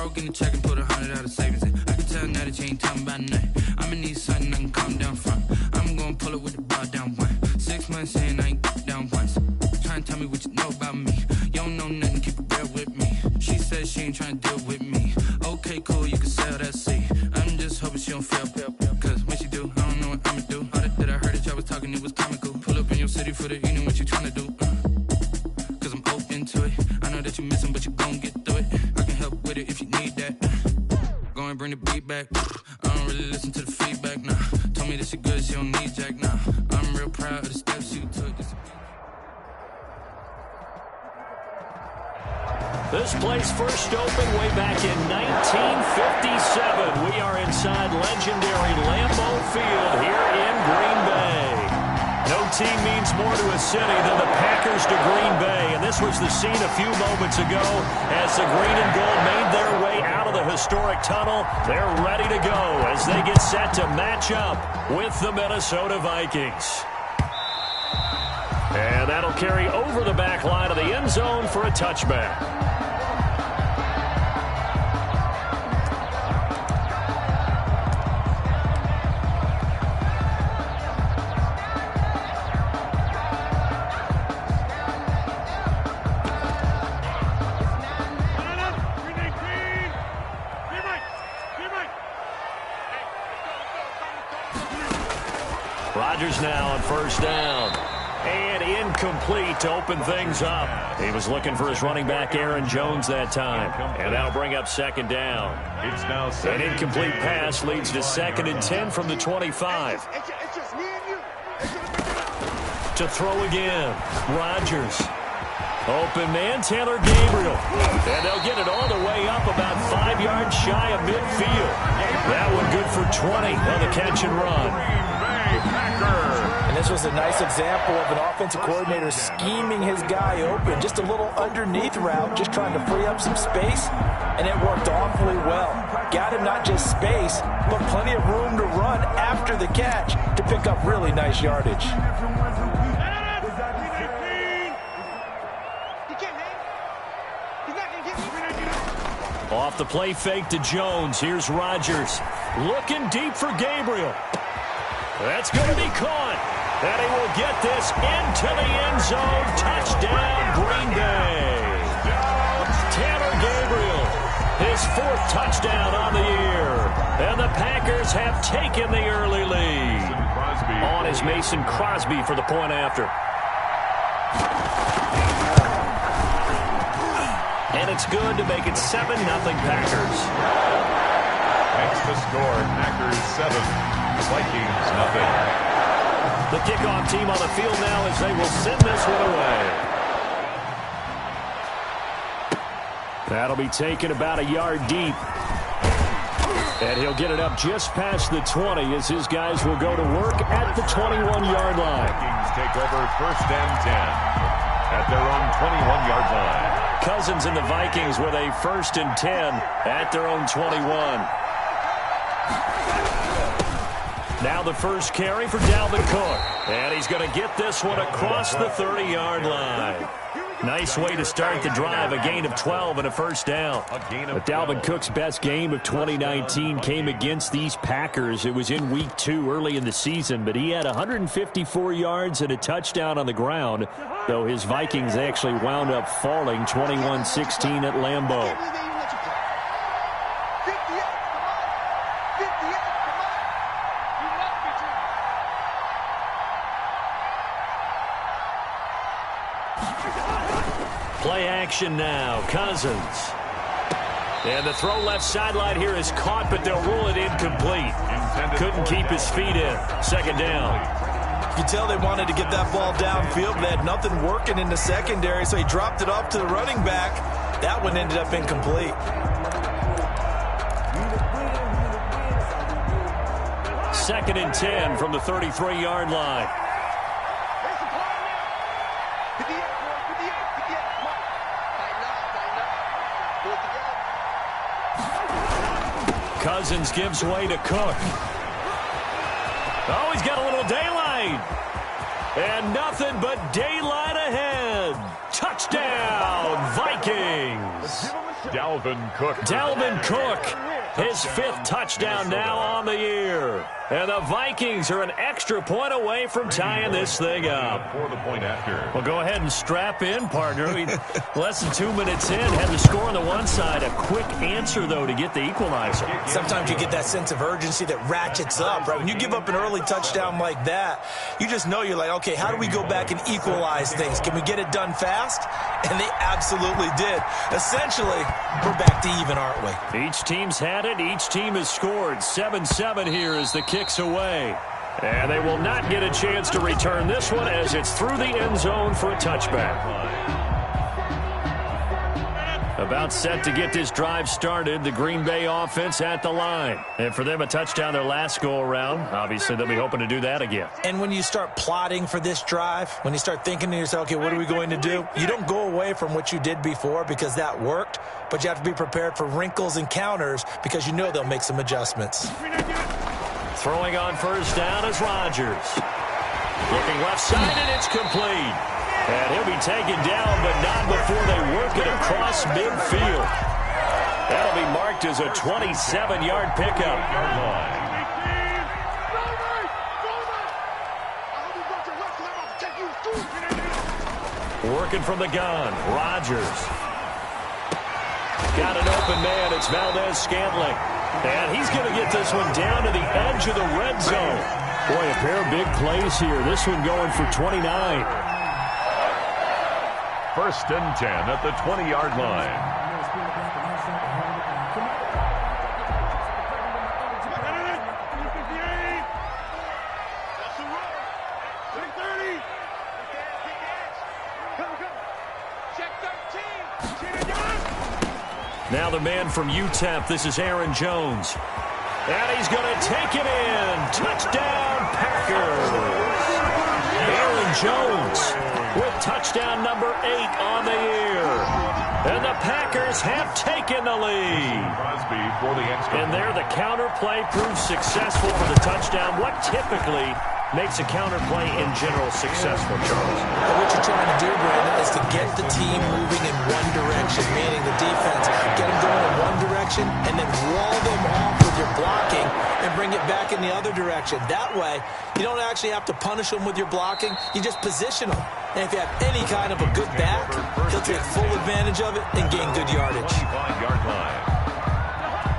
broke in the check and put 100 out of savings in. I can tell now that you ain't talking about nothing. I'ma need something I can calm down front. I'm gonna pull it with the bar down one. 6 months in, I ain't down once. Trying to tell me what you know about me. You don't know nothing, keep it real with me. She said she ain't trying to deal with me. Okay, cool, you can sell that seat. I'm just hoping she don't fail. Cause when she do, I don't know what I'ma do. All that I heard that y'all was talking, it was comical. Pull up in your city for the evening, what you trying to do? Cause I'm open to it. I know that you missing, but you gon' get through it. I can help with it if you need that. Go and bring the beat back. I don't really listen to the feedback, nah. Told me that she good, she don't need Jack, nah. I'm real proud of the steps you took. This place first opened way back in 1957. We are inside legendary Lambeau Field here in Green Bay. No team means more to a city than the Packers to Green Bay. And this was the scene a few moments ago as the green and gold made their way out of the historic tunnel. They're ready to go as they get set to match up with the Minnesota Vikings. And that'll carry over the back line of the end zone for a touchback. Rodgers now on first down. And incomplete to open things up. He was looking for his running back, Aaron Jones, that time. And that'll bring up second down. It's now an incomplete pass leads to 2nd and 10 from the 25. To throw again. Rodgers. Open man, Taylor Gabriel. And they'll get it all the way up about 5 yards shy of midfield. That one good for 20 on the catch and run. And this was a nice example of an offensive coordinator scheming his guy open. Just a little underneath route, just trying to free up some space, and it worked awfully well. Got him not just space, but plenty of room to run after the catch to pick up really nice yardage. Off the play fake to Jones. Here's Rodgers. Looking deep for Gabriel. That's going to be caught. And he will get this into the end zone. Touchdown, Green Bay. Taylor Gabriel, his 4th touchdown on the year. And the Packers have taken the early lead. On is Mason Crosby for the point after. And it's good to make it 7-0 Packers. Next to score, Packers 7. Vikings nothing. The kickoff team on the field now as they will send this one away. That'll be taken about a yard deep. And he'll get it up just past the 20 as his guys will go to work at the 21-yard line. Vikings take over 1st and 10 at their own 21-yard line. Cousins and the Vikings with a 1st and 10 at their own 21. Now the first carry for Dalvin Cook. And he's going to get this one across the 30-yard line. Nice way to start the drive, a gain of 12 and a first down. But Dalvin Cook's best game of 2019 came against these Packers. It was in week 2 early in the season, but he had 154 yards and a touchdown on the ground, though his Vikings actually wound up falling 21-16 at Lambeau. Play action now. Cousins. And the throw left sideline here is caught, but they'll rule it incomplete. Couldn't keep his feet in. 2nd down. You can tell they wanted to get that ball downfield, but they had nothing working in the secondary, so he dropped it off to the running back. That one ended up incomplete. 2nd and 10 from the 33-yard line. Cousins gives way to Cook. Oh, he's got a little daylight. And nothing but daylight ahead. Touchdown, Vikings. Dalvin Cook. Dalvin Cook, his 5th touchdown now on the year. And the Vikings are an extra point away from tying this thing up. For the point after. Well, go ahead and strap in, partner. Less than 2 minutes in, had the score on the one side. A quick answer, though, to get the equalizer. Sometimes you get that sense of urgency that ratchets up, right? When you give up an early touchdown like that, you just know you're like, okay, how do we go back and equalize things? Can we get it done fast? And they absolutely did. Essentially, we're back to even, aren't we? Each team's had it. Each team has scored. 7-7 here as the kicks away. And they will not get a chance to return this one as it's through the end zone for a touchback. About set to get this drive started, the Green Bay offense at the line. And for them, a touchdown their last go-around. Obviously, they'll be hoping to do that again. And when you start plotting for this drive, when you start thinking to yourself, okay, what are we going to do? You don't go away from what you did before because that worked, but you have to be prepared for wrinkles and counters because you know they'll make some adjustments. Throwing on first down is Rodgers. Looking left side, and it's complete. And he'll be taken down, but not before they work it across midfield. That'll be marked as a 27-yard pickup. Working from the gun, Rodgers. Got an open man, it's Valdez-Scantling. And he's going to get this one down to the edge of the red zone. Boy, a pair of big plays here. This one going for 29. First and 10 at the 20-yard line. Now the man from UTEP, this is Aaron Jones. And he's going to take it in. Touchdown, Packers. Aaron Jones with touchdown number 8 on the year. And the Packers have taken the lead. And there the counter play proves successful for the touchdown. What typically makes a counter play in general successful, Charles? Well, what you're trying to do, Brandon, is to get the team moving in one direction, meaning the defense, get them going in one direction, and then wall them off with your blocking and bring it back in the other direction. That way, you don't actually have to punish them with your blocking. You just position them. And if you have any kind of a good back, he'll take full advantage of it and gain good yardage. 25-yard line.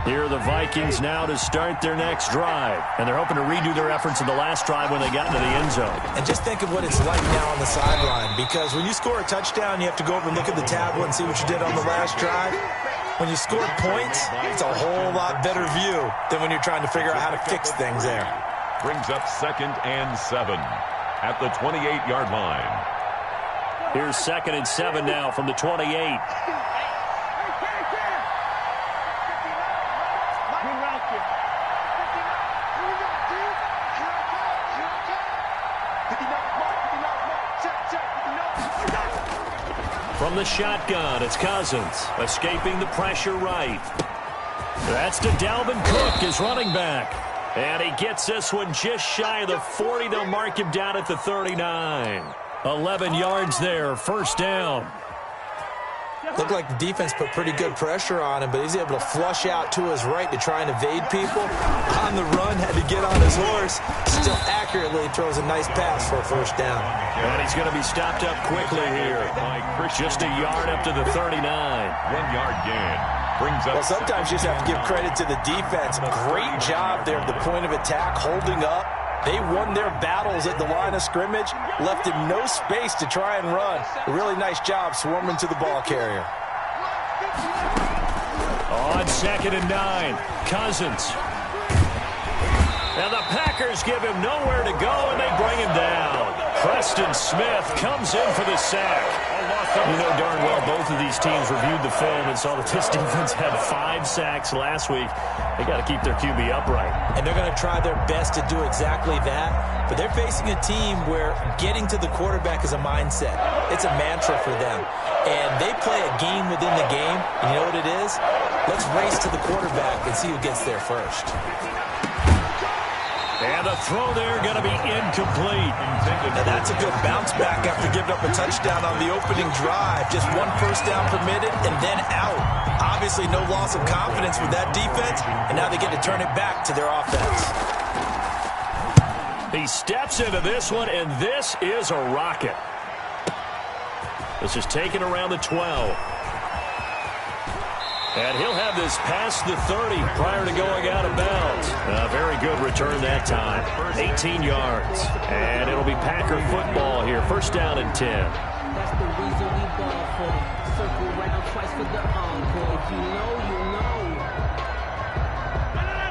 Here are the Vikings now to start their next drive. And they're hoping to redo their efforts in the last drive when they got into the end zone. And just think of what it's like now on the sideline. Because when you score a touchdown, you have to go over and look at the tablet and see what you did on the last drive. When you score points, it's a whole lot better view than when you're trying to figure out how to fix things there. Brings up 2nd and 7 at the 28-yard line. Here's 2nd and 7 now from the 28. From the shotgun, it's Cousins, escaping the pressure right. That's to Dalvin Cook, his running back. And he gets this one just shy of the 40. They'll mark him down at the 39. 11 yards there, first down. Looked like the defense put pretty good pressure on him, but he's able to flush out to his right to try and evade people. On the run, had to get on his horse. Still accurately throws a nice pass for a first down. And he's going to be stopped up quickly here. Just a yard up to the 39. 1-yard gain. Brings up. Well, sometimes you just have to give credit to the defense. Great job there at the point of attack, holding up. They won their battles at the line of scrimmage, left him no space to try and run. A really nice job swarming to the ball carrier. On 2nd and 9, Cousins. And the Packers give him nowhere to go, and they bring him down. Preston Smith comes in for the sack. You know darn well both of these teams reviewed the film and saw that this defense had 5 sacks last week. They got to keep their QB upright. And they're going to try their best to do exactly that. But they're facing a team where getting to the quarterback is a mindset. It's a mantra for them. And they play a game within the game. And you know what it is? Let's race to the quarterback and see who gets there first. And the throw there going to be incomplete. Now that's a good bounce back after giving up a touchdown on the opening drive. Just one first down permitted and then out. Obviously no loss of confidence with that defense, and now they get to turn it back to their offense. He steps into this one, and this is a rocket. This is taken around the 12. And he'll have this past the 30 prior to going out of bounds. A very good return that time. 18 yards. And it'll be Packer football here. First down and 10. That's the reason we ball for them. Circle round twice for the encore. If you know, you know.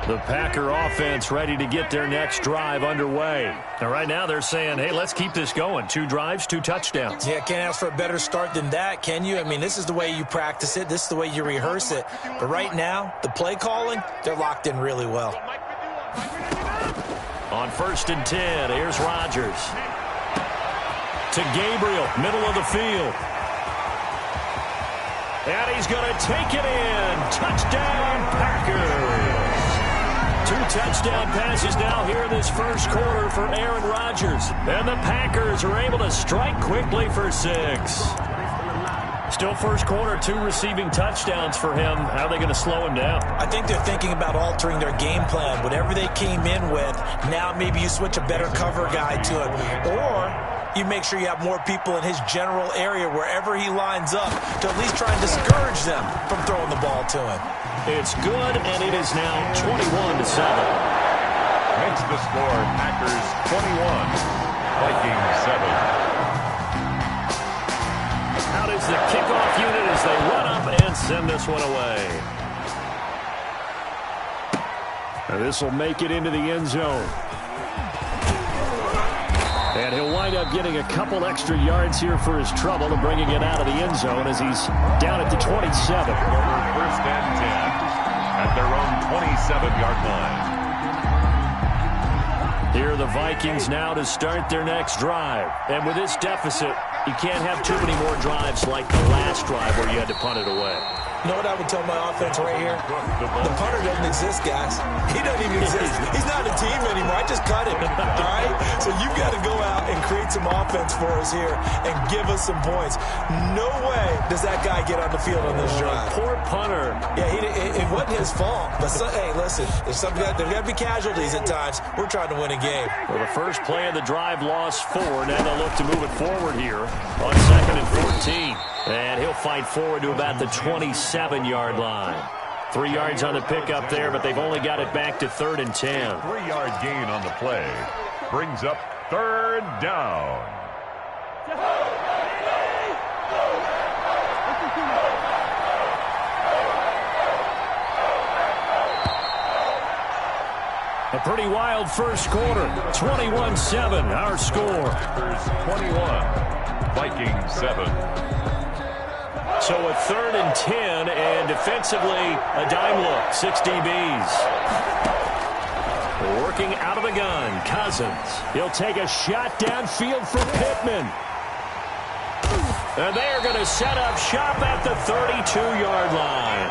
The Packer offense ready to get their next drive underway. And right now they're saying, hey, let's keep this going. 2 drives, 2 touchdowns. Yeah, can't ask for a better start than that, can you? I mean, this is the way you practice it. This is the way you rehearse it. But right now, the play calling, they're locked in really well. On first and 10, here's Rodgers. To Gabriel, middle of the field. And he's going to take it in. Touchdown, Packers. 2 touchdown passes now here in this first quarter for Aaron Rodgers. And the Packers are able to strike quickly for 6. Still first quarter, 2 receiving touchdowns for him. How are they going to slow him down? I think they're thinking about altering their game plan. Whatever they came in with, now maybe you switch a better cover guy to it. Or you make sure you have more people in his general area wherever he lines up to at least try and discourage them from throwing the ball to him. It's good, and it is now 21-7. Makes the score Packers 21, Vikings 7. Out is the kickoff unit as they run up and send this one away. And this will make it into the end zone. And he'll wind up getting a couple extra yards here for his trouble and bringing it out of the end zone as he's down at the 27. First and 10 at their own 27-yard line. Here are the Vikings now to start their next drive. And with this deficit, you can't have too many more drives like the last drive where you had to punt it away. You know what I would tell my offense right here? The punter doesn't exist, guys. He doesn't even exist. He's not a team anymore. I just cut him, all right? So you've got to go out and create some offense for us here and give us some points. No way does that guy get on the field on this drive. Poor punter. Yeah, it wasn't his fault. But, hey, listen, there's got to be casualties at times. We're trying to win a game. Well, the first play of the drive lost 4. Now they'll look to move it forward here on 2nd and 14. And he'll fight forward to about the 27-yard line. 3 yards on the pickup there, but they've only got it back to 3rd and 10. 3-yard gain on the play brings up 3rd down. A pretty wild first quarter. 21-7, our score. Packers 21, Vikings 7. So a 3rd and 10, and defensively, a dime look. 6 DBs. Working out of the gun, Cousins. He'll take a shot downfield for Pittman. And they're going to set up shop at the 32-yard line.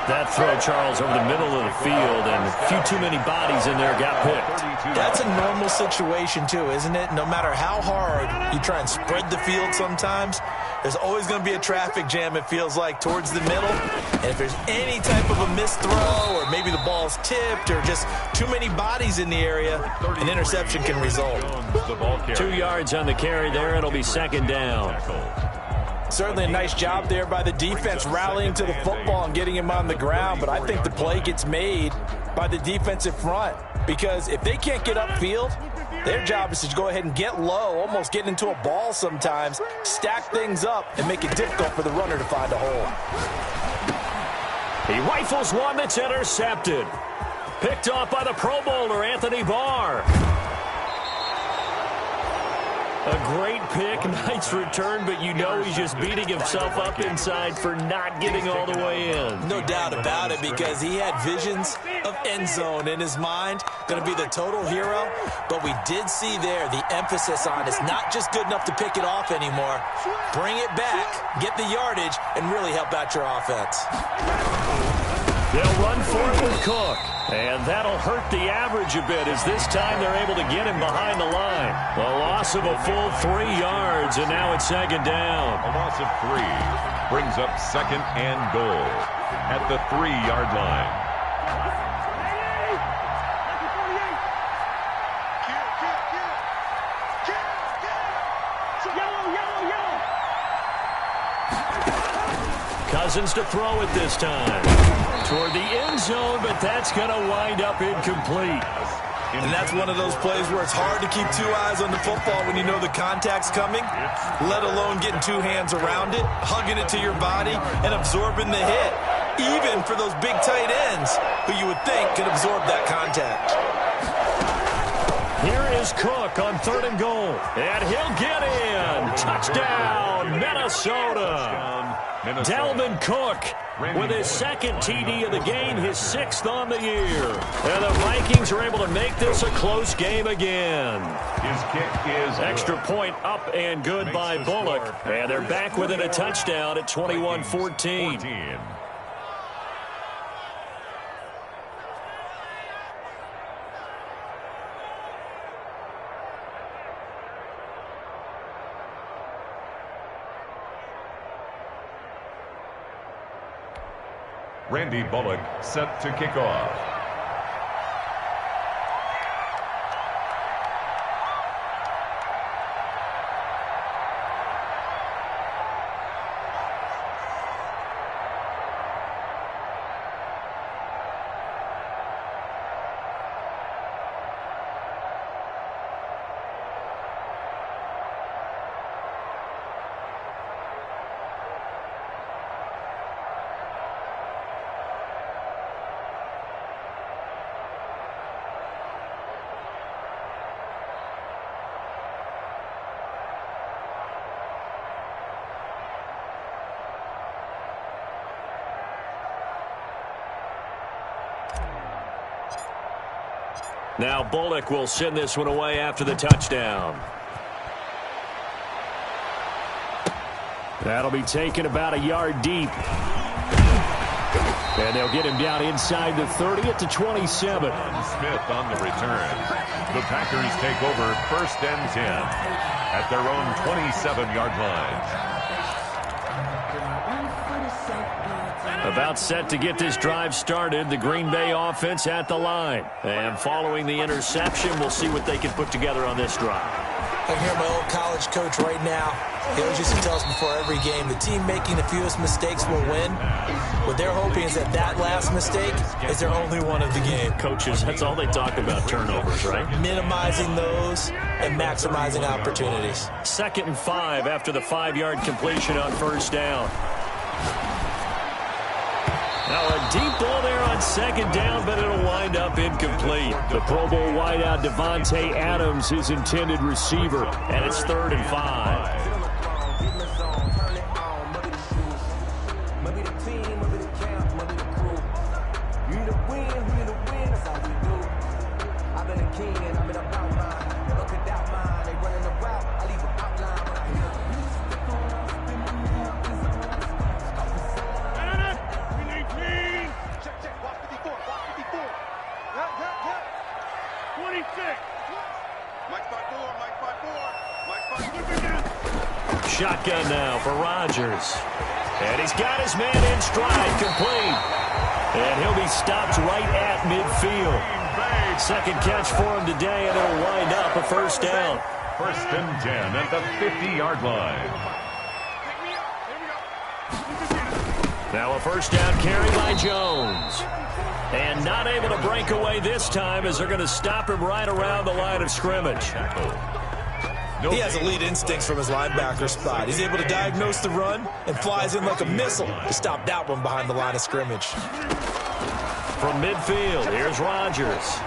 That throw, Charles, over the middle of the field, and a few too many bodies in there got picked. That's a normal situation, too, isn't it? No matter how hard you try and spread the field sometimes, there's always going to be a traffic jam, it feels like, towards the middle. And if there's any type of a missed throw, or maybe the ball's tipped, or just too many bodies in the area, an interception can result. 2 yards on the carry there. It'll be 2nd down. Certainly a nice job there by the defense rallying to the football and getting him on the ground, but I think the play gets made by the defensive front because if they can't get upfield, their job is to go ahead and get low, almost get into a ball sometimes, stack things up, and make it difficult for the runner to find a hole. He rifles one that's intercepted. Picked off by the Pro Bowler, Anthony Barr. A great pick, nice return, but you know he's just beating himself up inside for not getting all the way in. No doubt about it, because he had visions of end zone in his mind, going to be the total hero, but we did see there the emphasis on it's not just good enough to pick it off anymore. Bring it back, get the yardage, and really help out your offense. They'll run for it with Cook. And that'll hurt the average a bit as this time they're able to get him behind the line. A loss of a full 3 yards, and now it's second down. A loss of 3 brings up second and goal at the 3-yard line. Cousins to throw it this time. Toward the end zone, but that's going to wind up incomplete. And that's one of those plays where it's hard to keep 2 eyes on the football when you know the contact's coming, let alone getting 2 hands around it, hugging it to your body, and absorbing the hit, even for those big tight ends who you would think can absorb that contact. Here is Cook on 3rd and goal, and he'll get in. Touchdown, Minnesota. Dalvin Cook with his 2nd TD of the game, his 6th on the year. And the Vikings are able to make this a close game again. His kick is extra point up and good by Bullock. And they're back within a touchdown at 21-14. Randy Bullock set to kick off. Now Bullock will send this one away after the touchdown. That'll be taken about a yard deep. And they'll get him down inside the 30 at the 27. Smith on the return. The Packers take over 1st and 10 at their own 27-yard line. About set to get this drive started, the Green Bay offense at the line. And following the interception, we'll see what they can put together on this drive. I hear my old college coach right now. He always used to tell us before every game, the team making the fewest mistakes will win. What they're hoping is that that last mistake is their only one of the game. Coaches, that's all they talk about, turnovers, right? Minimizing those and maximizing opportunities. 2nd and 5 after the 5-yard completion on 1st down. Now a deep ball there on 2nd down, but it'll wind up incomplete. The Pro Bowl wideout Devontae Adams, his intended receiver, and it's 3rd and 5. Shotgun now for Rodgers. And he's got his man in stride, complete. And he'll be stopped right at midfield. 2nd catch for him today, and it'll wind up a 1st down. 1st and 10 at the 50-yard line. Now a 1st down carry by Jones. And not able to break away this time as they're going to stop him right around the line of scrimmage. He has elite instincts from his linebacker spot. He's able to diagnose the run and flies in like a missile to stop that one behind the line of scrimmage. From midfield, here's Rodgers.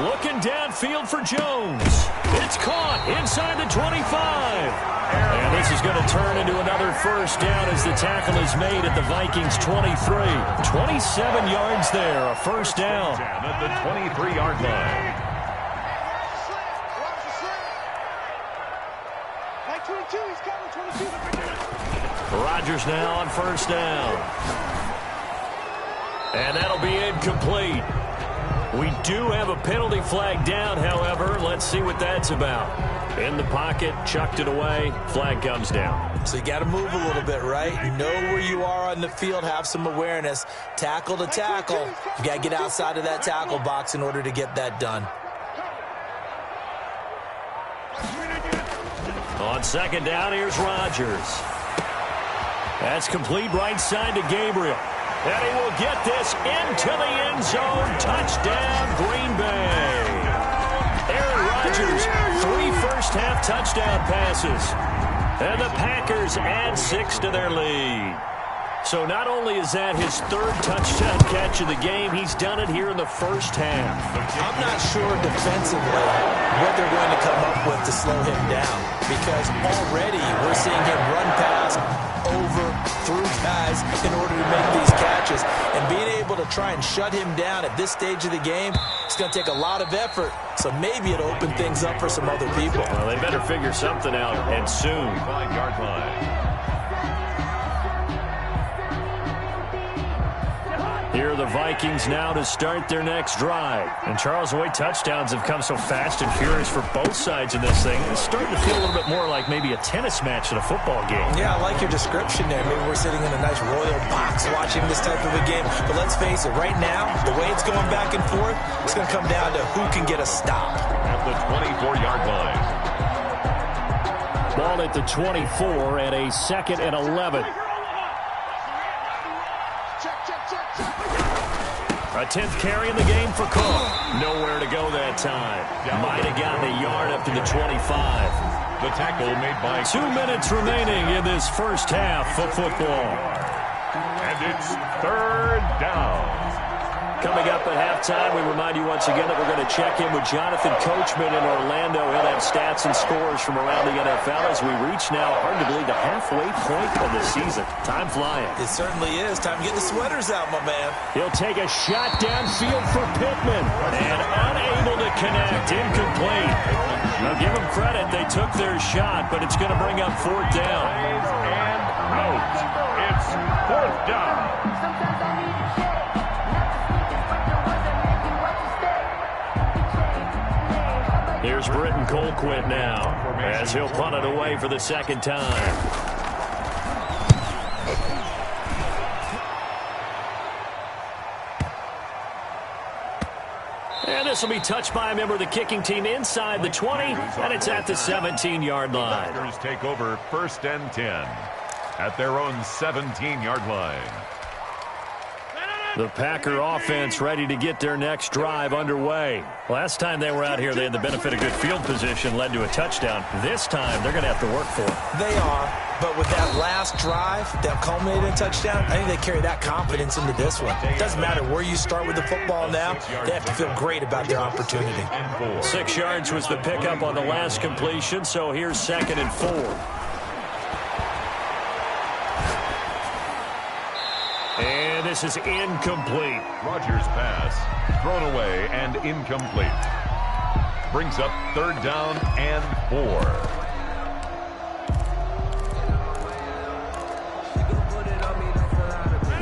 Looking downfield for Jones. It's caught inside the 25. And this is going to turn into another 1st down as the tackle is made at the Vikings 23. 27 yards there, a 1st down. At the 23-yard line. Rodgers now on first down. And that'll be incomplete. We do have a penalty flag down, however. Let's see what that's about. In the pocket, chucked it away, flag comes down. So you got to move a little bit, right? Know where you are on the field, have some awareness. Tackle to tackle. You got to get outside of that tackle box in order to get that done. On second down, here's Rodgers. That's complete right side to Gabriel. And he will get this into the end zone. Touchdown, Green Bay. Aaron Rodgers, 3 first-half touchdown passes. And the Packers add 6 to their lead. So not only is that his 3rd touchdown catch of the game, he's done it here in the first half. I'm not sure defensively what they're going to come up with to slow him down, because already we're seeing him run past, over, through guys in order to make these catches. And being able to try and shut him down at this stage of the game, it's going to take a lot of effort. So maybe it'll open things up for some other people. Well, they better figure something out, and soon. 5-yard line. Here are the Vikings now to start their next drive. And Charles, the way touchdowns have come so fast and furious for both sides in this thing, it's starting to feel a little bit more like maybe a tennis match at a football game. Yeah, I like your description there. Maybe we're sitting in a nice royal box watching this type of a game. But let's face it, right now, the way it's going back and forth, it's going to come down to who can get a stop. At the 24-yard line. Ball at the 24 and a 2nd and 11. A 10th carry in the game for Cook. Nowhere to go that time. Might have gotten a yard up to the 25. The tackle made by... 2 minutes remaining in this first half of football. And it's 3rd down. Coming up at halftime, we remind you once again that we're going to check in with Jonathan Coachman in Orlando. He'll have stats and scores from around the NFL as we reach now, hard to believe, the halfway point of the season. Time flying. It certainly is. Time to get the sweaters out, my man. He'll take a shot downfield for Pittman. And unable to connect. Incomplete. Now give them credit. They took their shot, but it's going to bring up 4th down. And out. It's 4th down. Here's Britton Colquitt now, as he'll punt it away for the 2nd time. And this will be touched by a member of the kicking team inside the 20, and it's at the 17-yard line. The Packers take over 1st and 10 at their own 17-yard line. The Packer offense ready to get their next drive underway. Last time they were out here, they had the benefit of good field position, led to a touchdown. This time, they're going to have to work for it. They are, but with that last drive that culminated in a touchdown, I think they carry that confidence into this one. It doesn't matter where you start with the football now, they have to feel great about their opportunity. 6 yards was the pickup on the last completion, so here's 2nd and 4. And this is incomplete. Rodgers' pass thrown away and incomplete. Brings up 3rd down and 4.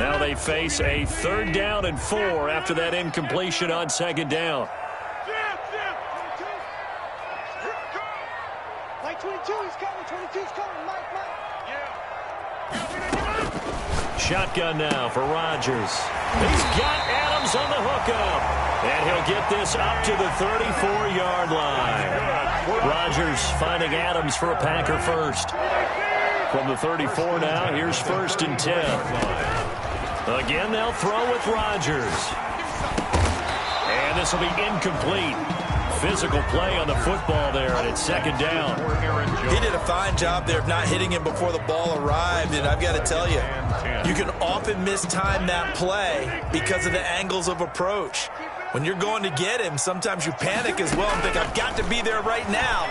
Now they face a 3rd down and 4 after that incompletion on 2nd down. Mike 22, he's coming. 22's coming. Mike. Shotgun now for Rodgers. He's got Adams on the hookup. And he'll get this up to the 34-yard line. Rodgers finding Adams for a Packer first. From the 34 now, here's 1st and 10. Again, they'll throw with Rodgers. And this will be incomplete. Physical play on the football there, and it's 2nd down. He did a fine job there of not hitting him before the ball arrived, and I've got to tell you, you can often mistime that play because of the angles of approach. When you're going to get him, sometimes you panic as well and think, I've got to be there right now.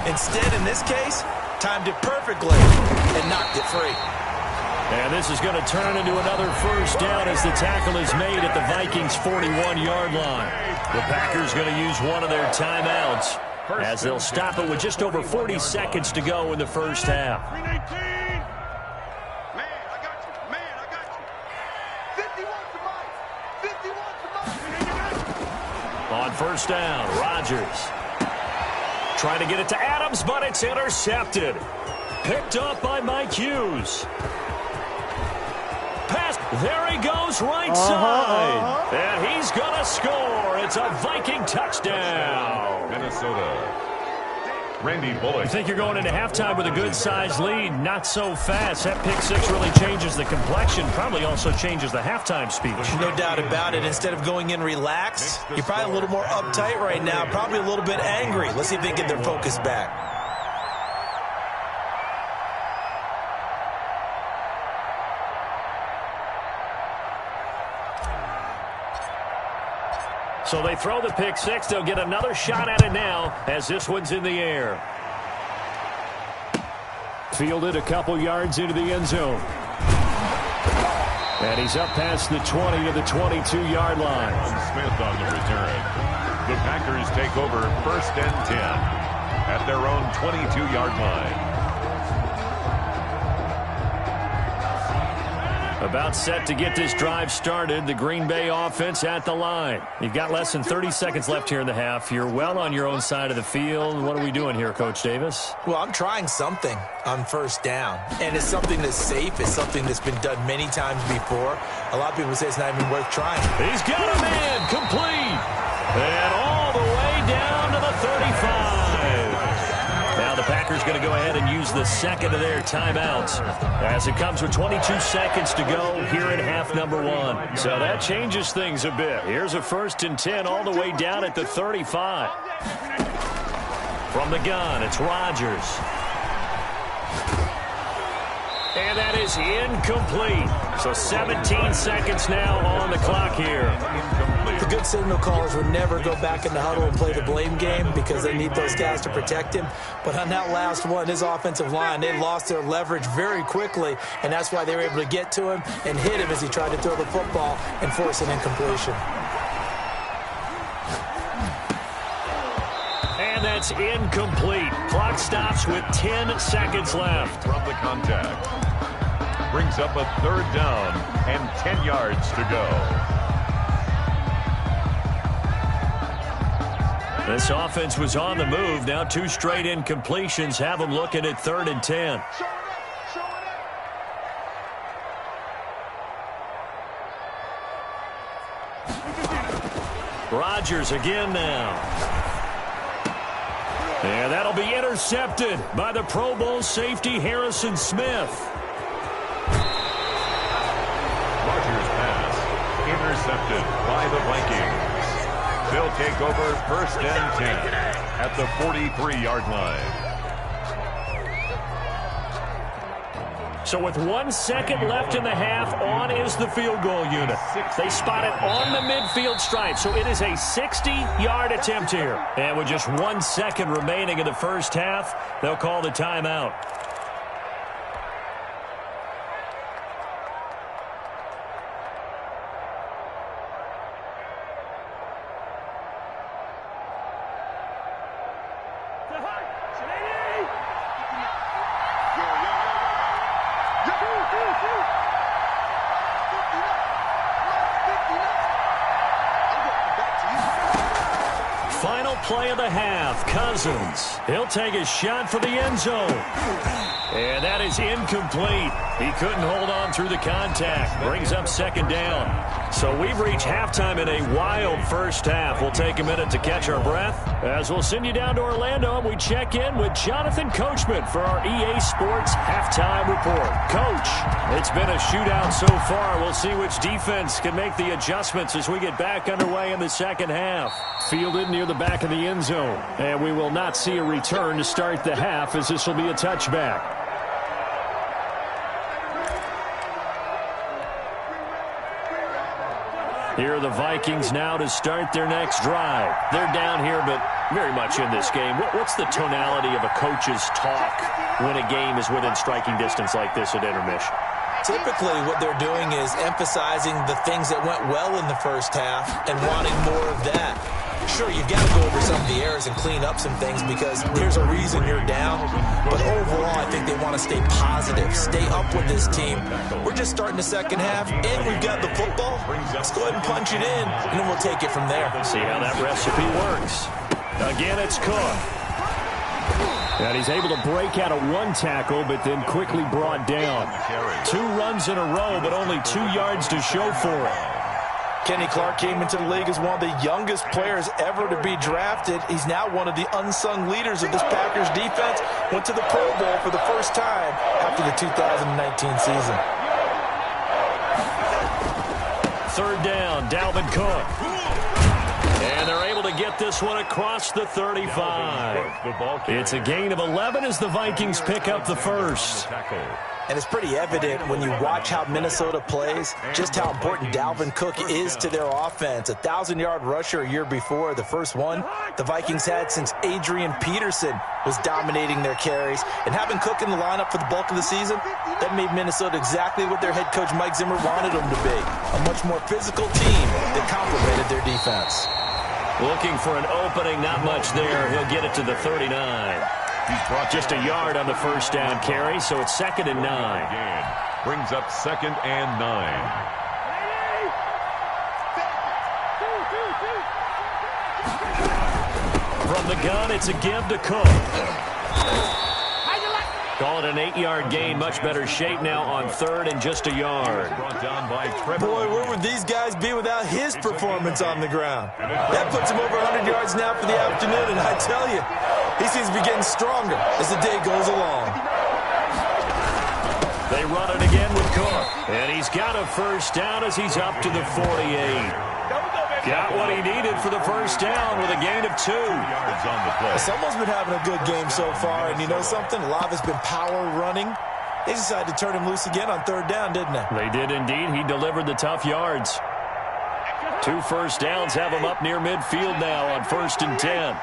Instead, in this case, timed it perfectly and knocked it free. And this is going to turn into another 1st down as the tackle is made at the Vikings' 41-yard line. The Packers going to use one of their timeouts as they'll stop it with just over 40 seconds to go in the first half. on first down. Rodgers trying to get it to Adams, but it's intercepted. Picked up by Mike Hughes. Pass. There he goes right side. And he's going to score. It's a Viking touchdown. Minnesota. Randy Bullock. You think you're going into halftime with a good-sized lead. Not so fast. That pick six really changes the complexion. Probably also changes the halftime speech. No doubt about it. Instead of going in relaxed, you're probably a little more uptight right now. Probably a little bit angry. Let's see if they get their focus back. So they throw the pick six. They'll get another shot at it now as this one's in the air. Fielded a couple yards into the end zone. And he's up past the 20 to the 22-yard line. Smith on the return. The Packers take over first and 10 at their own 22-yard line. About set to get this drive started. The Green Bay offense at the line. You've got less than 30 seconds left here in the half. You're well on your own side of the field. What are we doing here, Coach Davis? Well, I'm trying something on first down. And it's something that's safe. It's something that's been done many times before. A lot of people say it's not even worth trying. He's got a man complete. And all the way down to the 35. Now the Packers going to go ahead and use the second of their timeouts as it comes with 22 seconds to go here in half number one. So that changes things a bit. Here's a first and 10 all the way down at the 35. From the gun, it's Rodgers. And that is incomplete. So 17 seconds now on the clock here. The good signal callers would never go back in the huddle and play the blame game because they need those guys to protect him. But on that last one, his offensive line, they lost their leverage very quickly, and that's why they were able to get to him and hit him as he tried to throw the football and force an incompletion. And that's incomplete. Clock stops with 10 seconds left. From the contact. Brings up a third down and 10 yards to go. This offense was on the move. Now two straight incompletions have them looking at 3rd and 10. Rodgers again now. And that'll be intercepted by the Pro Bowl safety Harrison Smith. Rodgers' pass intercepted by the Vikings. They'll take over first and 10 at the 43-yard line. So with 1 second left in the half, on is the field goal unit. They spot it on the midfield stripe, so it is a 60-yard attempt here. And with just 1 second remaining in the first half, they'll call the timeout. Final play of the half, Cousins. He'll take a shot for the end zone. And that is incomplete. He couldn't hold on through the contact. Brings up second down. So we've reached halftime in a wild first half. We'll take a minute to catch our breath as we'll send you down to Orlando and we check in with Jonathan Coachman for our EA Sports Halftime Report. Coach, it's been a shootout so far. We'll see which defense can make the adjustments as we get back underway in the second half. Fielded near the back of the end zone. And we will not see a return to start the half as this will be a touchback. Here are the Vikings now to start their next drive. They're down here, but very much in this game. What's the tonality of a coach's talk when a game is within striking distance like this at intermission? Typically, what they're doing is emphasizing the things that went well in the first half and wanting more of that. Sure, you've got to go over some of the errors and clean up some things because there's a reason you're down. But overall, I think they want to stay positive, stay up with this team. We're just starting the second half, and we've got the football. Let's go ahead and punch it in, and then we'll take it from there. See how that recipe works. Again, it's Cook. And he's able to break out of one tackle, but then quickly brought down. 2 runs in a row, but only 2 yards to show for it. Kenny Clark came into the league as one of the youngest players ever to be drafted. He's now one of the unsung leaders of this Packers defense. Went to the Pro Bowl for the first time after the 2019 season. 3rd down, Dalvin Cook. And they're able to get this one across the 35. It's a gain of 11 as the Vikings pick up the first. And it's pretty evident when you watch how Minnesota plays, just how important Dalvin Cook is to their offense. A 1,000-yard rusher a year before, the first one the Vikings had since Adrian Peterson was dominating their carries. And having Cook in the lineup for the bulk of the season, that made Minnesota exactly what their head coach Mike Zimmer wanted them to be. A much more physical team that complemented their defense. Looking for an opening, not much there. He'll get it to the 39. Just a yard on the first down carry, so it's 2nd and 9. Brings up 2nd and 9. From the gun, it's a give to Cook. Call it an 8-yard gain. Much better shape now on 3rd and just a yard. Boy, where would these guys be without his performance on the ground? That puts him over 100 yards now for the afternoon, and I tell you, he seems to be getting stronger as the day goes along. They run it again with Cook, and he's got a first down as he's up to the 48. Got what he needed for the first down with a gain of 2. Someone's been having a good game so far, and you know something? A lot of it's been power running. They decided to turn him loose again on 3rd down, didn't they? They did indeed. He delivered the tough yards. 2 first downs have him up near midfield now on 1st and 10.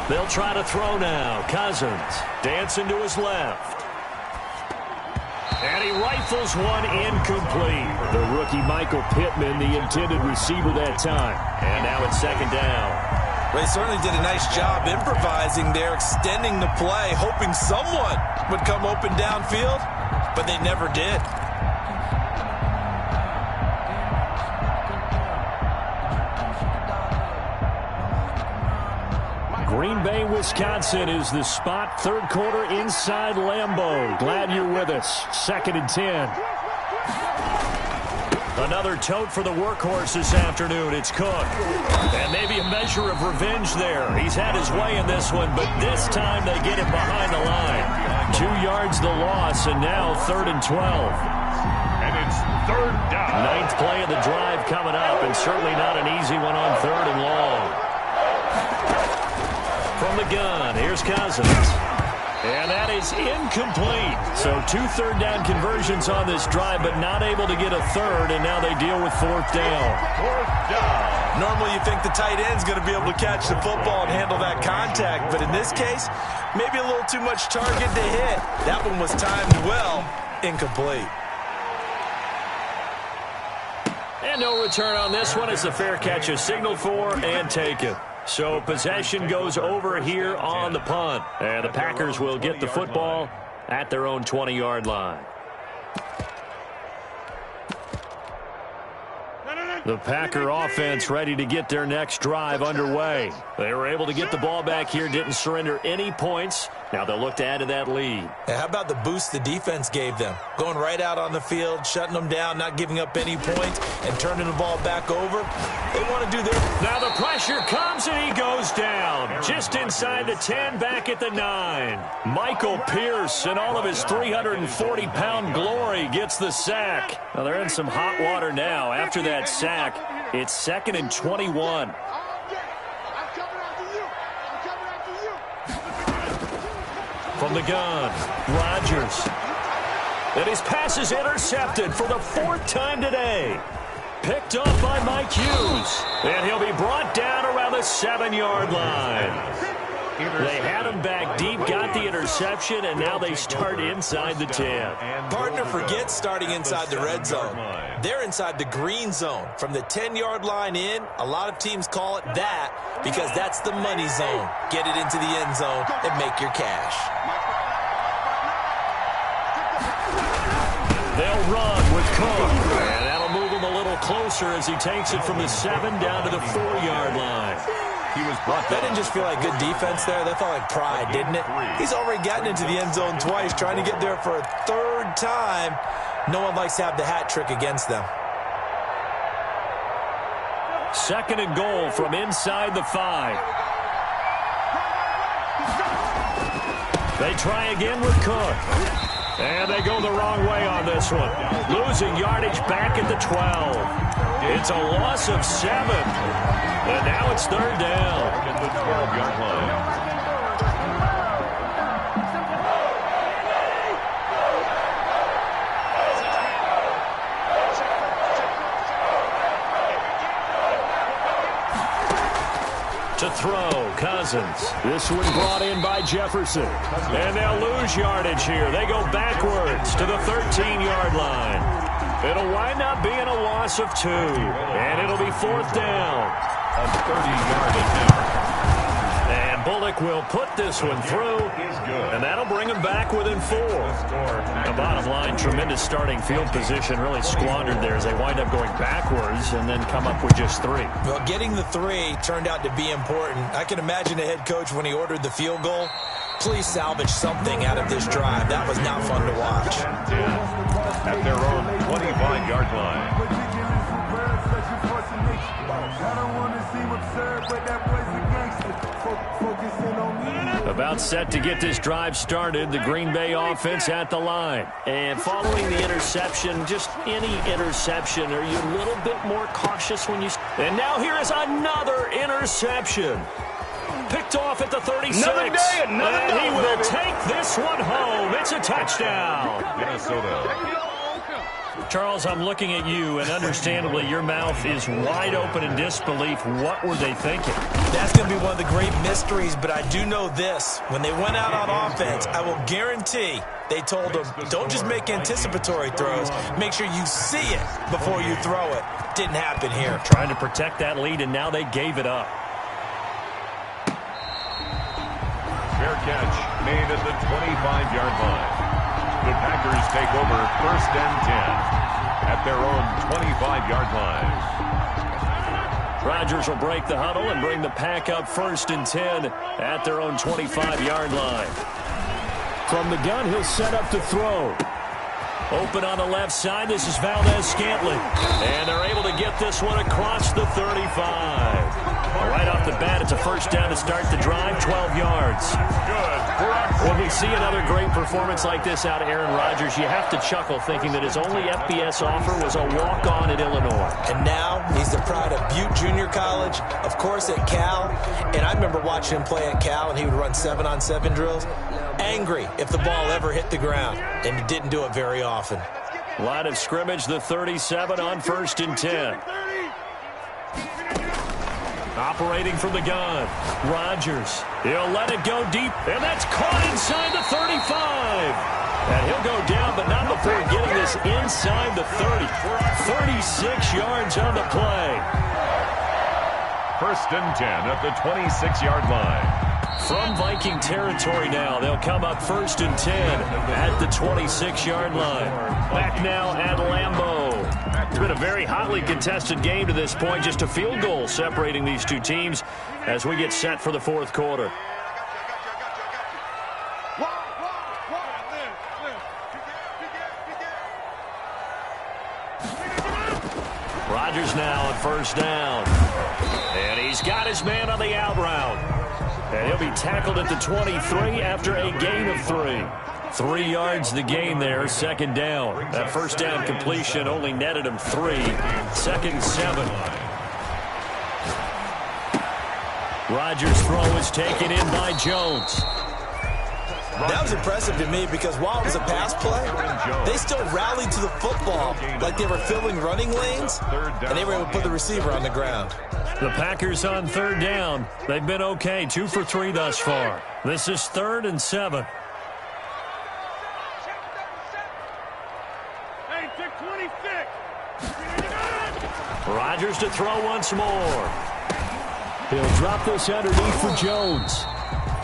They'll try to throw now. Cousins dancing to his left. And he rifles one incomplete. The rookie Michael Pittman, the intended receiver that time. And now it's 2nd down. They certainly did a nice job improvising there, extending the play, hoping someone would come open downfield, but they never did. Green Bay, Wisconsin is the spot. 3rd quarter inside Lambeau. Glad you're with us. 2nd and 10. Another tote for the workhorse this afternoon. It's Cook. And maybe a measure of revenge there. He's had his way in this one, but this time they get him behind the line. 2 yards the loss, and now 3rd and 12. And it's 3rd down. 9th play of the drive coming up, and certainly not an easy one on 3rd and long. From the gun, here's Cousins. And that is incomplete. So 2 3rd down conversions on this drive, but not able to get a 3rd, and now they deal with 4th down. 4th down. Normally you think the tight end's going to be able to catch the football and handle that contact, but in this case, maybe a little too much target to hit. That one was timed well, incomplete. And no return on this one. It's a fair catch, a signal for, and taken. So possession goes over here on the punt. And the Packers will get the football at their own 20-yard line. The Packer offense ready to get their next drive underway. They were able to get the ball back here, didn't surrender any points. Now they'll look to add to that lead. Yeah, how about the boost the defense gave them? Going right out on the field, shutting them down, not giving up any points, and turning the ball back over. They want to do their... Now the pressure comes, and he goes down. Just inside the 10, back at the 9. Michael Pierce, in all of his 340-pound glory, gets the sack. Now they're in some hot water now. After that sack, it's 2nd and 21. From the gun, Rodgers. And his pass is intercepted for the 4th time today. Picked off by Mike Hughes. And he'll be brought down around the 7-yard line. They had him back deep, got the interception, and now they start inside the 10. Partner forgets starting inside the red zone. They're inside the green zone. From the 10-yard line in, a lot of teams call it that because that's the money zone. Get it into the end zone and make your cash. They'll run with Cook, and that'll move him a little closer as he takes it from the 7 down to the 4-yard line. That didn't just feel like good defense there. That felt like pride, didn't it? He's already gotten into the end zone twice, trying to get there for a third time. No one likes to have the hat trick against them. 2nd and goal from inside the 5. They try again with Cook. And they go the wrong way on this one. Losing yardage back at the 12. It's a loss of 7. And now it's 3rd down. At the 12-yard line. To throw, Cousins. This one brought in by Jefferson. And they'll lose yardage here. They go backwards to the 13-yard line. It'll wind up being a loss of 2. And it'll be 4th down. A 30-yard attempt. And Bullock will put this one through. And that'll bring him back within 4. The bottom line, tremendous starting field position, really squandered there as they wind up going backwards and then come up with just 3. Well, getting the 3 turned out to be important. I can imagine the head coach when he ordered the field goal. Please salvage something out of this drive. That was not fun to watch. At their own 25-yard line. About set to get this drive started, the Green Bay offense at the line. And following the interception, just any interception, are you a little bit more cautious when you... And now here is another interception. Picked off at the 36. Another day, and he will take this one home. It's a touchdown. Minnesota. Charles, I'm looking at you, and understandably, your mouth is wide open in disbelief. What were they thinking? That's going to be one of the great mysteries, but I do know this. When they went out on offense, I will guarantee they told them, don't just make anticipatory throws. Make sure you see it before you throw it. Didn't happen here. Trying to protect that lead, and now they gave it up. Fair catch made at the 25-yard line. The Packers take over 1st and 10 at their own 25-yard line. Rodgers will break the huddle and bring the pack up 1st and 10 at their own 25-yard line. From the gun, he'll set up to throw. Open on the left side. This is Valdez-Scantling. And they're able to get this one across the 35. Right off the bat, it's a 1st down to start the drive, 12 yards. When we see another great performance like this out of Aaron Rodgers, you have to chuckle thinking that his only FBS offer was a walk-on at Illinois. And now he's the pride of Butte Junior College, of course at Cal. And I remember watching him play at Cal, and he would run 7-on-7 drills. Angry if the ball ever hit the ground, and he didn't do it very often. Line of scrimmage, the 37 on 1st and 10. Operating from the gun, Rodgers. He'll let it go deep, and that's caught inside the 35. And he'll go down, but not before getting this inside the 30. 36 yards on the play. 1st and 10 at the 26-yard line. From Viking territory now, they'll come up 1st and 10 at the 26-yard line. Back now at Lambeau. It's been a very hotly contested game to this point. Just a field goal separating these two teams as we get set for the 4th quarter. Rodgers now on 1st down. And he's got his man on the out route. And he'll be tackled at the 23 after a gain of 3. 3 yards the gain there, 2nd down. That 1st down completion only netted him 3. 2nd and 7. Rodgers' throw is taken in by Jones. That was impressive to me because while it was a pass play, they still rallied to the football like they were filling running lanes, and they were able to put the receiver on the ground. The Packers on third down. They've been okay, 2 for 3 thus far. This is 3rd and 7. Rodgers to throw once more. He'll drop this underneath for Jones.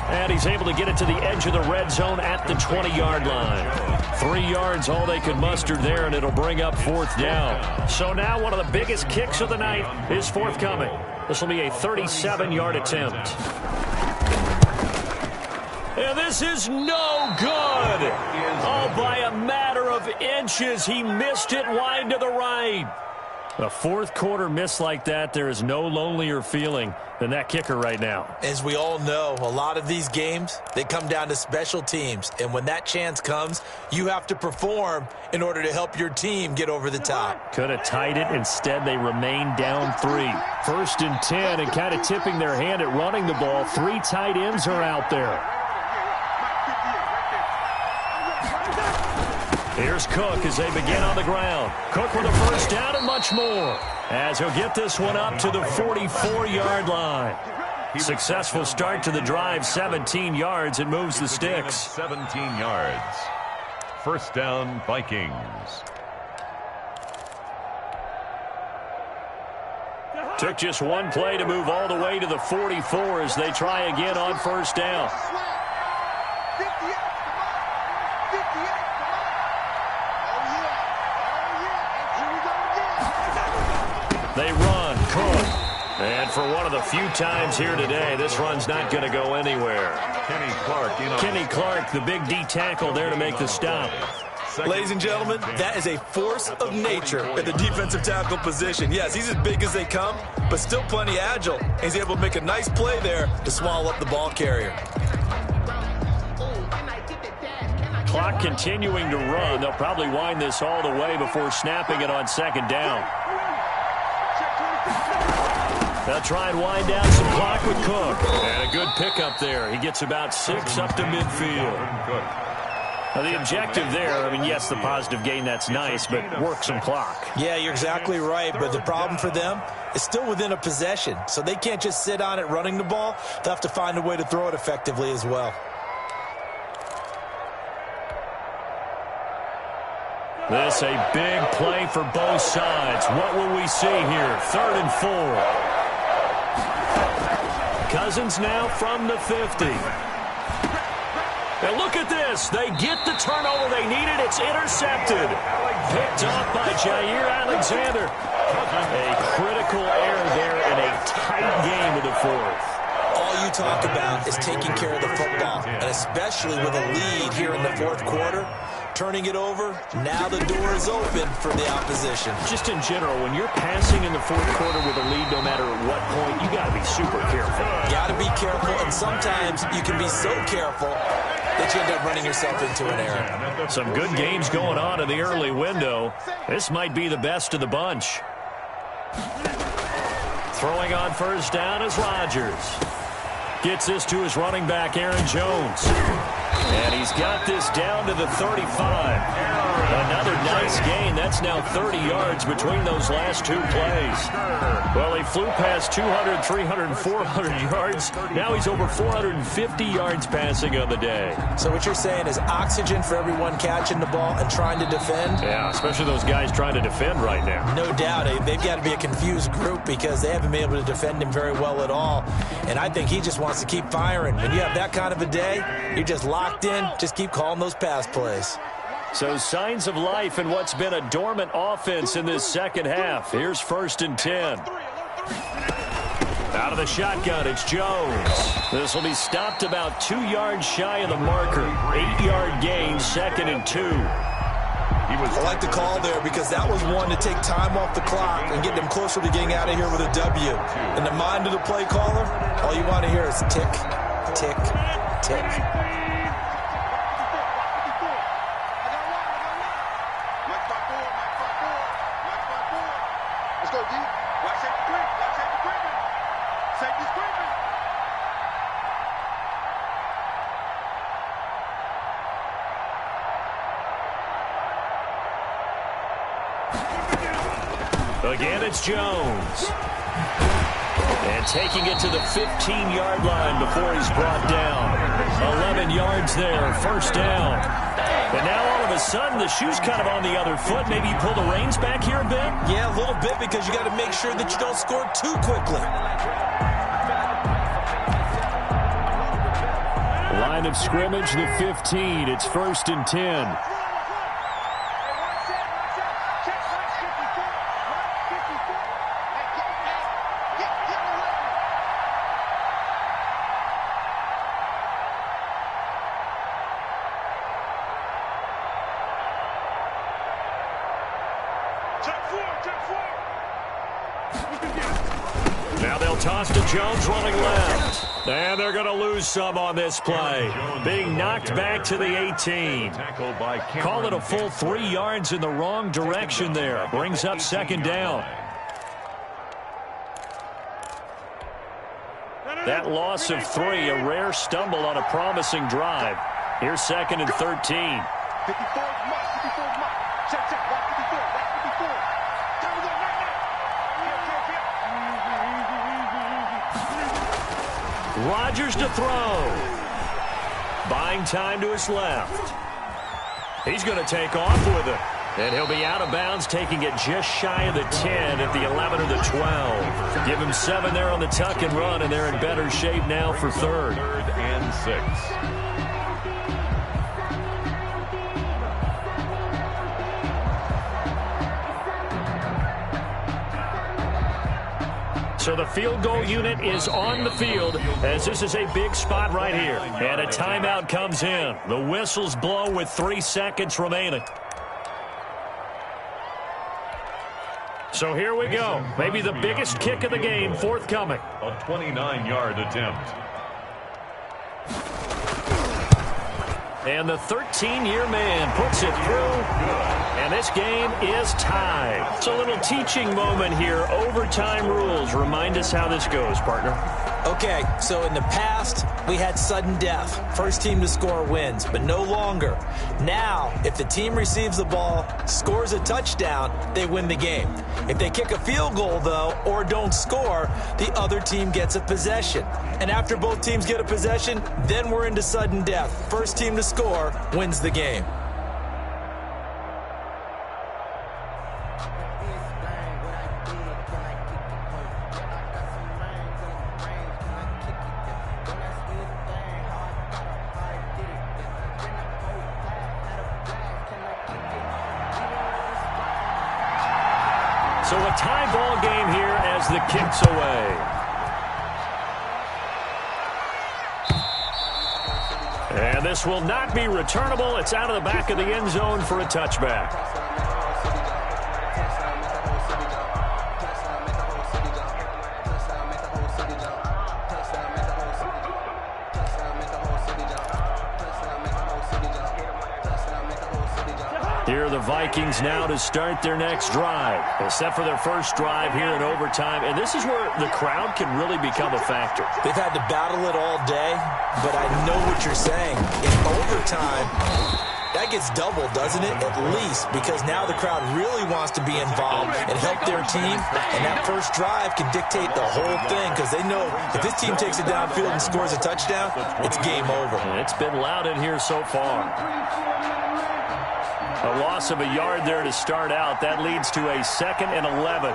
And he's able to get it to the edge of the red zone at the 20-yard line. 3 yards, all they could muster there, and it'll bring up 4th down. So now one of the biggest kicks of the night is forthcoming. This will be a 37-yard attempt. And this is no good. Oh, by a matter of inches, he missed it wide to the right. A fourth quarter miss like that, there is no lonelier feeling than that kicker right now. As we all know, a lot of these games, they come down to special teams. And when that chance comes, you have to perform in order to help your team get over the top. Could have tied it. Instead, they remain down 3. 1st and 10, and kind of tipping their hand at running the ball. 3 tight ends are out there. Here's Cook as they begin on the ground. Cook with a first down and much more, as he'll get this one up to the 44-yard line. Successful start to the drive, 17 yards, and moves the sticks. 17 yards. First down, Vikings. Took just one play to move all the way to the 44 as they try again on first down. They run, Cook. And for one of the few times here today, this run's not going to go anywhere. Kenny Clark, the big D tackle there to make the stop. Ladies and gentlemen, that is a force of nature at the defensive tackle position. Yes, he's as big as they come, but still plenty agile. He's able to make a nice play there to swallow up the ball carrier. Clock continuing to run. They'll probably wind this all the way before snapping it on second down. They'll try and wind down some clock with Cook. And a good pickup there. He gets about 6 up to midfield. Now the objective there, I mean, yes, the positive gain, that's nice, but work some clock. Yeah, you're exactly right, but the problem for them is still within a possession. So they can't just sit on it running the ball. They'll have to find a way to throw it effectively as well. This a big play for both sides. What will we see here? 3rd and 4. Cousins now from the 50. And look at this. They get the turnover they needed. It's intercepted. Picked off by Jair Alexander. A critical error there in a tight game of the 4th. All you talk about is taking care of the football, and especially with a lead here in the 4th quarter. Turning it over, now the door is open for the opposition. Just in general, when you're passing in the 4th quarter with a lead, no matter at what point, you got to be super careful. Got to be careful, and sometimes you can be so careful that you end up running yourself into an error. Some good games going on in the early window. This might be the best of the bunch. Throwing on first down is Rodgers. Gets this to his running back, Aaron Jones. And he's got this down to the 35. Another nice gain. That's now 30 yards between those last 2 plays. Well, he flew past 200, 300, 400 yards. Now he's over 450 yards passing on the day. So what you're saying is oxygen for everyone catching the ball and trying to defend? Yeah, especially those guys trying to defend right now. No doubt. They've got to be a confused group because they haven't been able to defend him very well at all. And I think he just wants to keep firing. When you have that kind of a day, you're just locked in. Just keep calling those pass plays. So signs of life in what's been a dormant offense in this second half. Here's 1st and 10. Out of the shotgun, it's Jones. This will be stopped about 2 yards shy of the marker. 8-yard gain, 2nd and 2. I like the call there because that was one to take time off the clock and get them closer to getting out of here with a W. In the mind of the play caller, all you want to hear is tick, tick, tick. Again, it's Jones. And taking it to the 15-yard line before he's brought down. 11 yards there, first down. And now all of a sudden, the shoe's kind of on the other foot. Maybe you pull the reins back here a bit? Yeah, a little bit, because you got to make sure that you don't score too quickly. Line of scrimmage, the 15. It's 1st and 10. Now they'll toss to Jones running left. And they're going to lose some on this play. Being knocked back to the 18. Call it a full 3 yards in the wrong direction there. Brings up 2nd down. That loss of 3, a rare stumble on a promising drive. Here's 2nd and 13. 54 mark, 54 mark. Check, check, watch 54, watch 54. Time to go, Rodgers to throw. Buying time to his left. He's going to take off with it. And he'll be out of bounds, taking it just shy of the 10 at the 11 or the 12. Give him 7 there on the tuck and run, and they're in better shape now for 3rd. 3rd and 6. So the field goal unit is on the field, as this is a big spot right here. And a timeout comes in. The whistles blow with 3 seconds remaining. So here we go. Maybe the biggest kick of the game forthcoming. A 29-yard attempt. And the 13-year man puts it through. And this game is tied. It's a little teaching moment here. Overtime rules. Remind us how this goes, partner. Okay, so in the past, we had sudden death. First team to score wins, but no longer. Now, if the team receives the ball, scores a touchdown, they win the game. If they kick a field goal, though, or don't score, the other team gets a possession. And after both teams get a possession, then we're into sudden death. First team to score wins the game. So a tie ball game here as the kick's away. And this will not be returnable. It's out of the back of the end zone for a touchback. Here are the Vikings now to start their next drive. They set for their first drive here in overtime, and this is where the crowd can really become a factor. They've had to battle it all day, but I know what you're saying. In overtime, that gets doubled, doesn't it? At least, because now the crowd really wants to be involved and help their team, and that first drive can dictate the whole thing, because they know if this team takes it downfield and scores a touchdown, it's game over. And it's been loud in here so far. A loss of a yard there to start out. That leads to a 2nd and 11.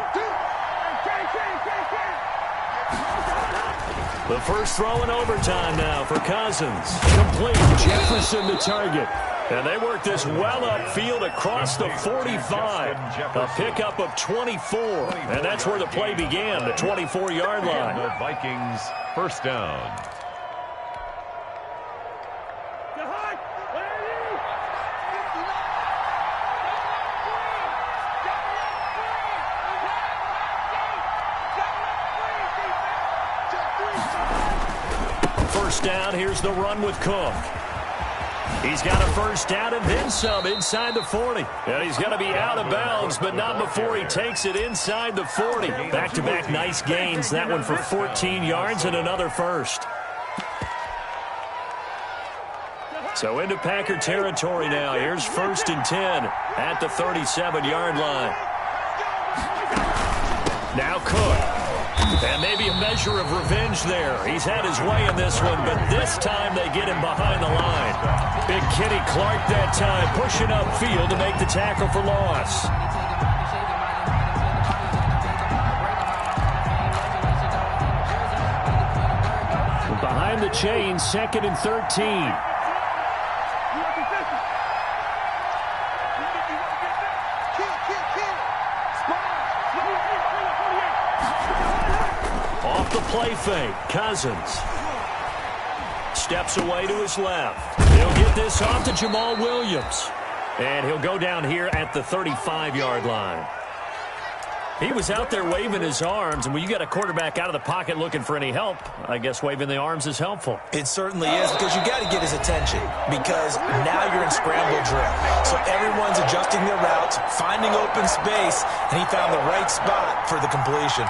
The first throw in overtime now for Cousins. Complete. Jefferson the target. And they work this well upfield across the 45. A pickup of 24. And that's where the play began, the 24-yard line. The Vikings first down. First down, here's the run with Cook. He's got a first down and then some inside the 40. And he's going to be out of bounds, but not before he takes it inside the 40. Back-to-back nice gains. That one for 14 yards and another first. So into Packer territory now. Here's 1st and 10 at the 37-yard line. Now Cook. And maybe a measure of revenge there. He's had his way in this one, but this time they get him behind the line. Big Kenny Clark that time pushing upfield to make the tackle for loss. Behind the chain, 2nd and 13. Off the play fake, Cousins. Steps away to his left. He'll get this off to Jamal Williams. And he'll go down here at the 35-yard line. He was out there waving his arms, and when you got a quarterback out of the pocket looking for any help, I guess waving the arms is helpful. It certainly is, because you got to get his attention, because now you're in scramble drill. So everyone's adjusting their routes, finding open space, and he found the right spot for the completion.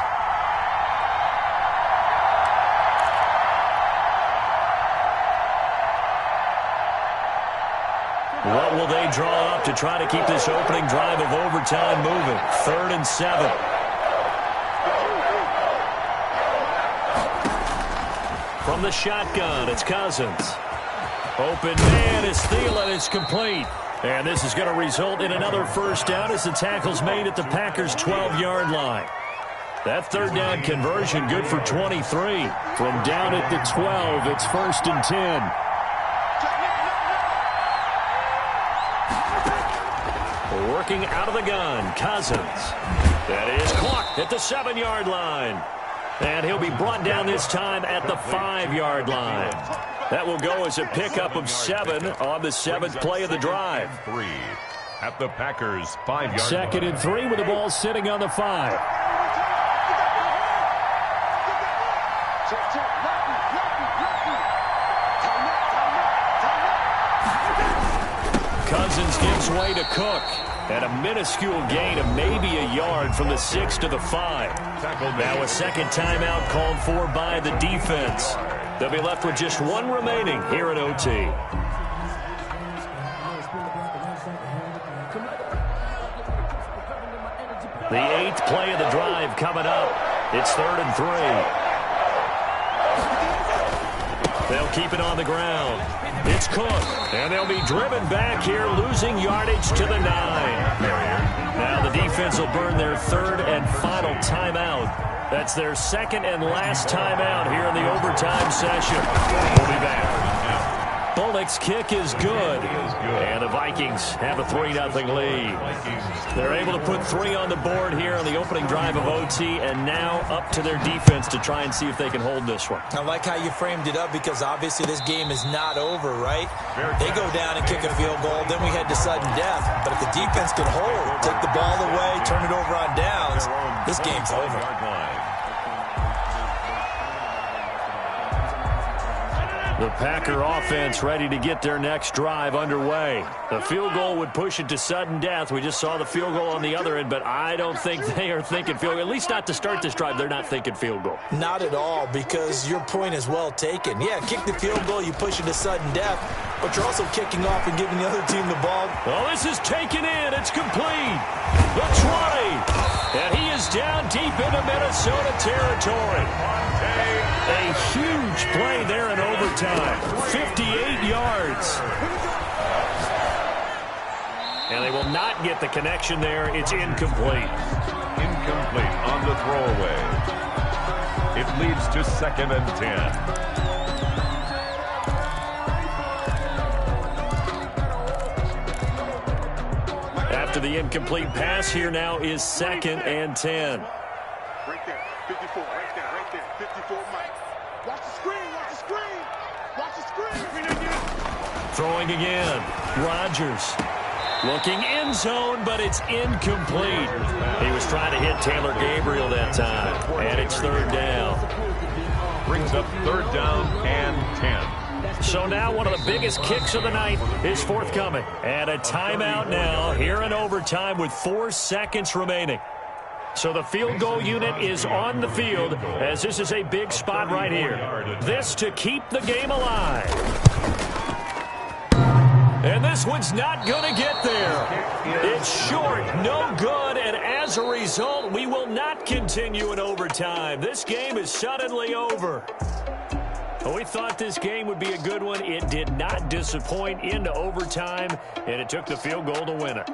What will they draw up to try to keep this opening drive of overtime moving? 3rd and 7. From the shotgun, it's Cousins. Open man is Thielen. It's complete. And this is going to result in another first down as the tackle's made at the Packers' 12-yard line. That 3rd down conversion good for 23. From down at the 12, it's 1st and 10. Working out of the gun, Cousins. That is clocked at the 7-yard line. And he'll be brought down this time at the 5-yard line. That will go as a pickup of 7 on the 7th play of the drive. 3 at the Packers' 5-yard line. 2nd and 3 with the ball sitting on the 5. Cousins gives way to Cook. At a minuscule gain of maybe a yard from the 6 to the 5. Now a second timeout called for by the defense. They'll be left with just 1 remaining here at OT. The 8th play of the drive coming up. It's 3rd and 3. They'll keep it on the ground. It's Cook, and they'll be driven back here, losing yardage to the 9. Now the defense will burn their 3rd and final timeout. That's their 2nd and last timeout here in the overtime session. We'll be back. Bullock's kick is good, and the Vikings have a 3-0 lead. They're able to put 3 on the board here on the opening drive of OT, and now up to their defense to try and see if they can hold this one. I like how you framed it up, because obviously this game is not over, right? They go down and kick a field goal, then we head to sudden death. But if the defense can hold, take the ball away, turn it over on downs, this game's over. The Packer offense ready to get their next drive underway. The field goal would push it to sudden death. We just saw the field goal on the other end, but I don't think they are thinking field goal. At least not to start this drive. They're not thinking field goal. Not at all, because your point is well taken. Yeah, kick the field goal, you push it to sudden death, but you're also kicking off and giving the other team the ball. Oh, this is taken in. It's complete. The 20. And he is down deep into Minnesota territory. A huge play there in overtime. 58 yards. And they will not get the connection there. It's incomplete. Incomplete on the throwaway. It leads to 2nd and 10. After the incomplete pass, here now is 2nd and 10. Right there, 54, right there, 54, Mike. Watch the screen, watch the screen, watch the screen. Throwing again, Rodgers. Looking end zone, but it's incomplete. He was trying to hit Taylor Gabriel that time, and it's 3rd down. Brings up 3rd down and 10. So now one of the biggest kicks of the night is forthcoming. And a timeout now here in overtime with 4 seconds remaining. So the field goal unit is on the field as this is a big spot right here. This to keep the game alive. And this one's not going to get there. It's short, no good, and as a result, we will not continue in overtime. This game is suddenly over. Well, we thought this game would be a good one. It did not disappoint into overtime, and it took the field goal to win it.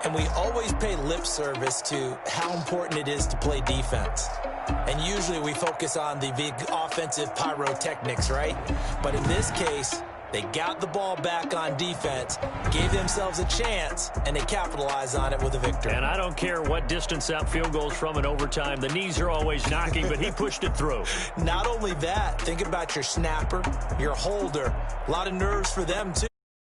And we always pay lip service to how important it is to play defense. And usually we focus on the big offensive pyrotechnics, right? But in this case, they got the ball back on defense, gave themselves a chance, and they capitalized on it with a victory. And I don't care what distance that field goal is from in overtime. The knees are always knocking, but he pushed it through. Not only that, think about your snapper, your holder. A lot of nerves for them, too.